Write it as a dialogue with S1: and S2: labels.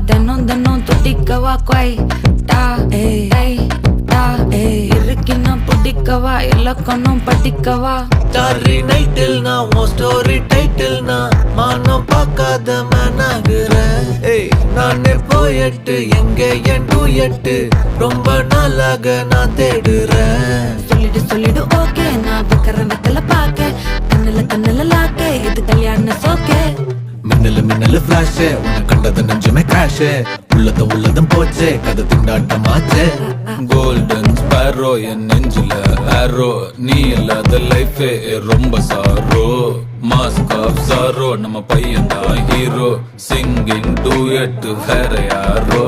S1: தினம் தினம் துடிக்கவா கொய் டா ஏய் டா இருக்குன்னா பிடிக்கவா இலக்கணம் படிக்கவா
S2: ஸ்டாரி நைட்டில் நான் உன் ஸ்டோரி டைட்டில் நான் மானம் பார்க்காத மேனாகிறேன். நானே போயட்டு எங்க என் டூயட்டு ரொம்ப நாளாக நான் தேடுறேன்.
S1: சொல்லிடு ஓகே நான் வைக்கிற வெத்தல பாக்க கண்ணுல லாக்க இது கல்யாண சோக்கே
S2: மின்னலு ஃபிளாஷ் உன்னை கண்டது நெஞ்சுமே கிராஷ் உள்ளதும் போச்சே கதை திண்டாட்டமாச்சே.
S3: கோல்டன் ஸ்பேரோ என் நெஞ்சில ஆரோ நீ இல்லாத லைஃபே ரொம்ப சாரோ மாஸ்க் ஆஃப் சாரோ நம்ம பையன் தான் ஹீரோ சிங்கிங் டூயட் வேற யாரோ